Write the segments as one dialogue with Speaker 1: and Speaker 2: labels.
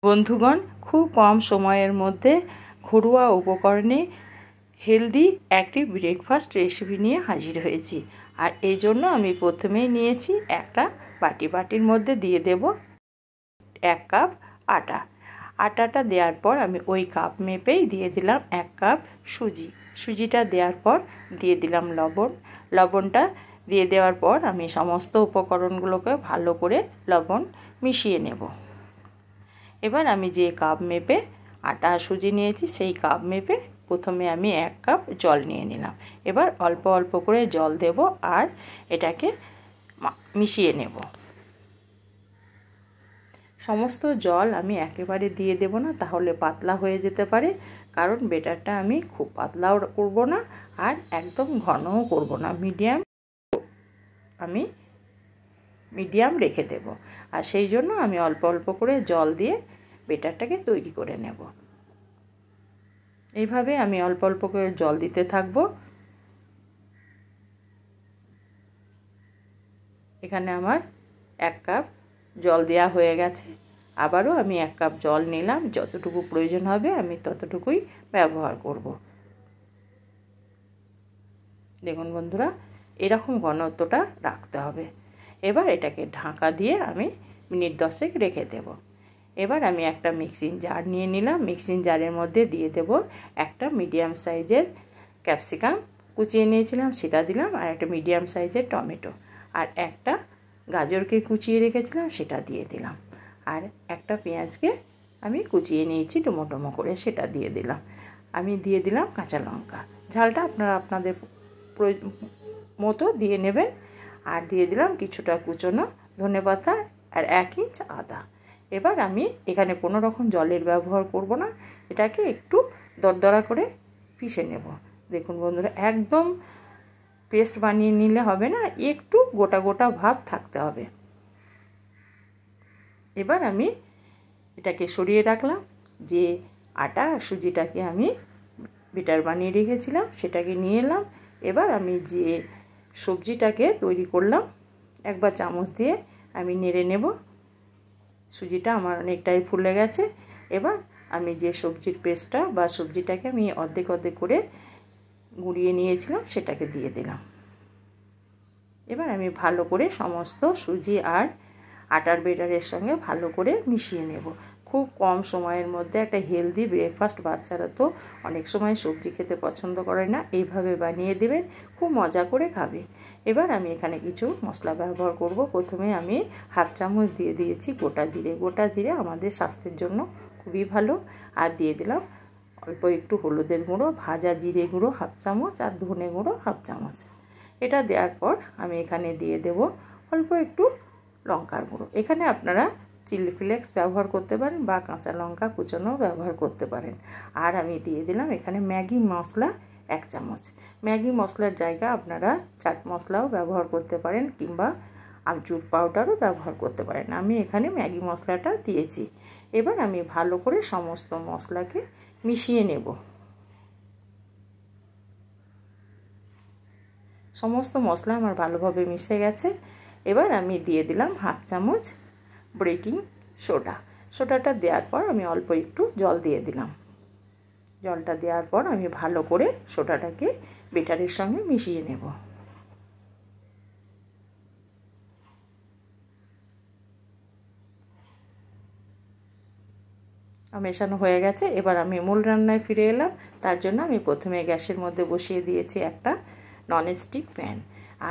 Speaker 1: বন্ধুগণ, খুব কম সময়ের মধ্যে ঘরোয়া উপকরণে হেলদি একটি ব্রেকফাস্ট রেসিপি নিয়ে হাজির হয়েছি। আর এই জন্য আমি প্রথমেই নিয়েছি একটা বাটির মধ্যে দিয়ে দেব 1 কাপ আটা। আটাটা দেওয়ার পর আমি ওই কাপ মেপেই দিয়ে দিলাম 1 কাপ সুজিটা দেওয়ার পর দিয়ে দিলাম লবণটা দিয়ে দেওয়ার পর আমি সমস্ত উপকরণগুলোকে ভালো করে লবণ মিশিয়ে নেব। এবার আমি যে কাপ মেপে আটা সুজি নিয়েছি সেই কাপ মেপে প্রথমে আমি 1 কাপ জল নিয়ে নিলাম। এবার অল্প অল্প করে জল দেব আর এটাকে মিশিয়ে নেব। সমস্ত জল আমি একেবারে দিয়ে দেব না, তাহলে পাতলা হয়ে যেতে পারে। কারণ ব্যাটারটা আমি খুব পাতলাও করব না আর একদম ঘনও করব না, মিডিয়াম রেখে দেব। আর সেই জন্য আমি অল্প অল্প করে জল দিয়ে ব্যাটারটাকে তৈরি করে নেব। এইভাবে আমি অল্প অল্প করে জল দিতে থাকব। এখানে আমার 1 কাপ জল দেওয়া হয়ে গেছে। আবারও আমি 1 কাপ জল নিলাম, যতটুকু প্রয়োজন হবে আমি ততটুকুই ব্যবহার করব। দেখুন বন্ধুরা, এরকম ঘনত্বটা রাখতে হবে। এবার এটাকে ঢাকা দিয়ে আমি মিনিট 10 রেখে দেব। এবার আমি একটা মিক্সিং জার নিয়ে নিলাম। মিক্সিং জারের মধ্যে দিয়ে দেব একটা মিডিয়াম সাইজের ক্যাপসিকাম কুচিয়ে নিয়েছিলাম, সেটা দিলাম। আর একটা মিডিয়াম সাইজের টমেটো আর একটা গাজরকে কুচিয়ে রেখেছিলাম, সেটা দিয়ে দিলাম। আর একটা পেঁয়াজকে আমি কুচিয়ে নিয়েছি ডুমো করে, সেটা দিয়ে দিলাম। আমি দিয়ে দিলাম কাঁচা লঙ্কা। ঝালটা আপনারা আপনাদের মতো দিয়ে নেবেন। আর দিয়ে দিলাম কিছুটা কুচনো ধনেপাতা আর 1 ইঞ্চ আদা। এবার আমি এখানে কোনো রকম জলের ব্যবহার করব না, এটাকে একটু দরদরা করে পিষে নেব। দেখুন বন্ধুরা, একদম পেস্ট বানিয়ে নিলে হবে না, একটু গোটা গোটা ভাব থাকতে হবে। এবার আমি এটাকে সরিয়ে রাখলাম। যে আটা সুজিটাকে আমি ব্যাটার বানিয়ে রেখেছিলাম সেটাকে নিয়ে এলাম। এবার আমি যে সবজিটাকে তৈরি করলাম একবার চামচ দিয়ে আমি নেড়ে নেব। সুজিটা আমার অনেকটাই ফুলে গেছে। এবার আমি যে সবজির পেস্টটা বা সবজিটাকে আমি অর্ধেক করে গুঁড়িয়ে নিয়েছিলাম সেটাকে দিয়ে দিলাম। এবার আমি ভালো করে সমস্ত সুজি আর আটার ব্যাটারের সঙ্গে ভালো করে মিশিয়ে নেব। খুব কম সময়ের মধ্যে একটা হেলদি ব্রেকফাস্ট। বাচ্চারা তো অনেক সময় সবজি খেতে পছন্দ করে না, এইভাবে বানিয়ে দেবেন, খুব মজা করে খাবে। এবার আমি এখানে কিছু মশলা ব্যবহার করব। প্রথমে আমি 1/2 চামচ দিয়ে দিয়েছি গোটা জিরে আমাদের স্বাস্থ্যের জন্য খুবই ভালো। আর দিয়ে দিলাম অল্প একটু হলুদের গুঁড়ো, ভাজা জিরে গুঁড়ো 1/2 চামচ আর ধনে গুঁড়ো 1/2 চামচ। এটা দেওয়ার পর আমি এখানে দিয়ে দেব অল্প একটু লঙ্কার গুঁড়ো। এখানে আপনারা চিলি ফ্লেক্স ব্যবহার করতে পারেন বা কাঁচা লঙ্কা কুচোনো ব্যবহার করতে পারেন। আর আমি দিয়ে দিলাম এখানে ম্যাগি মশলা 1 চামচ। ম্যাগি মশলার জায়গা আপনারা চাট মশলাও ব্যবহার করতে পারেন কিংবা আমচুর পাউডারও ব্যবহার করতে পারেন। আমি এখানে ম্যাগি মশলাটা দিয়েছি। এবার আমি ভালো করে সমস্ত মশলাকে মিশিয়ে নেব। সমস্ত মশলা আমার ভালোভাবে মিশে গেছে। এবার আমি দিয়ে দিলাম 1/2 চামচ বেকিং সোডাটা দেওয়ার পর আমি অল্প একটু জল দিয়ে দিলাম। জলটা দেওয়ার পর আমি ভালো করে সোডাটাকে ব্যাটারের সঙ্গে মিশিয়ে নেব। মেশানো হয়ে গেছে। এবার আমি মূল রান্নায় ফিরে এলাম। তার জন্য আমি প্রথমে গ্যাসের মধ্যে বসিয়ে দিয়েছি একটা ননস্টিক প্যান।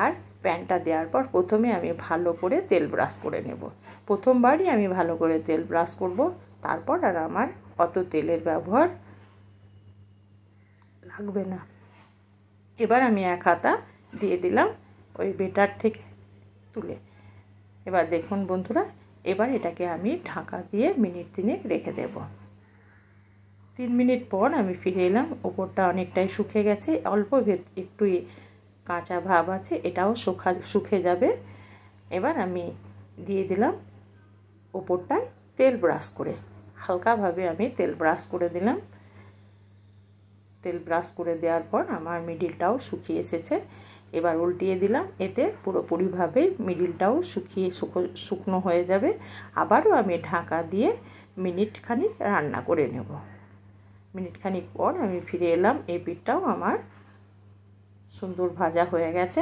Speaker 1: আর প্যানটা দেওয়ার পর প্রথমে আমি ভালো করে তেল ব্রাশ করে নেব। প্রথমবারই আমি ভালো করে তেল ব্রাশ করব, তারপর আর আমার অত তেলের ব্যবহার লাগবে না। এবার আমি 1 হাতা দিয়ে দিলাম ওই ব্যাটার থেকে তুলে। এবার দেখুন বন্ধুরা, এবার এটাকে আমি ঢাকা দিয়ে মিনিট 3 রেখে দেব। 3 মিনিট পর আমি ফিরে এলাম। ওপরটা অনেকটাই শুকিয়ে গেছে, অল্প একটু কাঁচা ভাব আছে, এটাও শুকিয়ে যাবে। এবার আমি দিয়ে দিলাম ওপরটায় তেল ব্রাশ করে, হালকাভাবে আমি তেল ব্রাশ করে দিলাম। তেল ব্রাশ করে দেওয়ার পর আমার মিডিলটাও শুকিয়ে এসেছে। এবার উল্টিয়ে দিলাম, এতে পুরোপুরিভাবে মিডিলটাও শুকনো হয়ে যাবে। আবারও আমি ঢাকা দিয়ে মিনিট খানিক রান্না করে নেব। মিনিট খানিক পর আমি ফিরে এলাম, এই পিঠটাও আমার সুন্দর ভাজা হয়ে গেছে।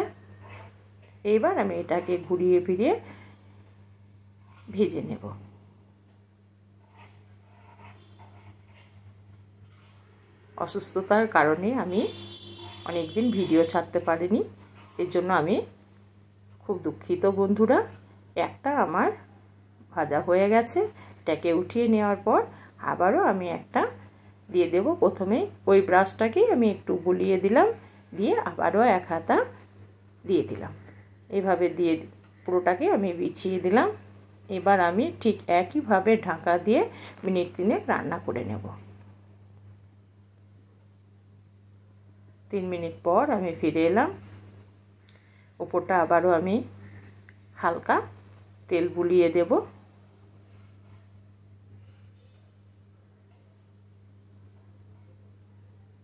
Speaker 1: এইবার আমি এটাকে ঘুরিয়ে ফিরিয়ে ভেজে নেব। অসুস্থতার কারণে আমি অনেক দিন ভিডিও ছাড়তে পারিনি, এর জন্য আমি খুব দুঃখিত বন্ধুরা। একটা আমার ভাজা হয়ে গেছে, এটাকে উঠিয়ে নেওয়ার পর আবারও আমি একটা দিয়ে দেব। প্রথমে ওই ব্রাশটাকেই আমি একটু বুলিয়ে দিলাম, দিয়ে আবারও এক হাতা দিয়ে দিলাম। এইভাবে দিয়ে পুরোটাকে আমি বিছিয়ে দিলাম। এবার আমি ঠিক একইভাবে ঢাকা দিয়ে মিনিট 3 রান্না করে নেব। 3 মিনিট পর আমি ফিরে এলাম। ওপরটা আবারও আমি হালকা তেল বুলিয়ে দেব।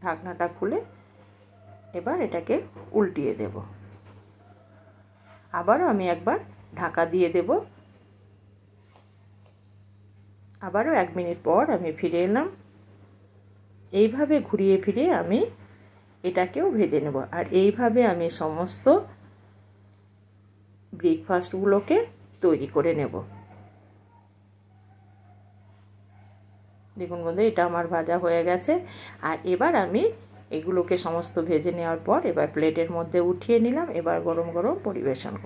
Speaker 1: ঢাকনাটা খুলে এবার এটাকে উল্টিয়ে দেব। আবারও আমি একবার ঢাকা দিয়ে দেব। আবারও 1 মিনিট পর আমি ফিরে এলাম। এইভাবে ঘুরিয়ে ফিরিয়ে আমি এটাকেও ভেজে নেব। আর এইভাবে আমি সমস্ত ব্রেকফাস্টগুলোকে তৈরি করে নেব। দেখুন বন্ধু, এটা আমার ভাজা হয়ে গেছে। আর এবার আমি এগুলোকে সমস্ত ভেজে নেওয়ার পর এবার প্লেটের মধ্যে উঠিয়ে নিলাম। এবার গরম গরম পরিবেশন করব।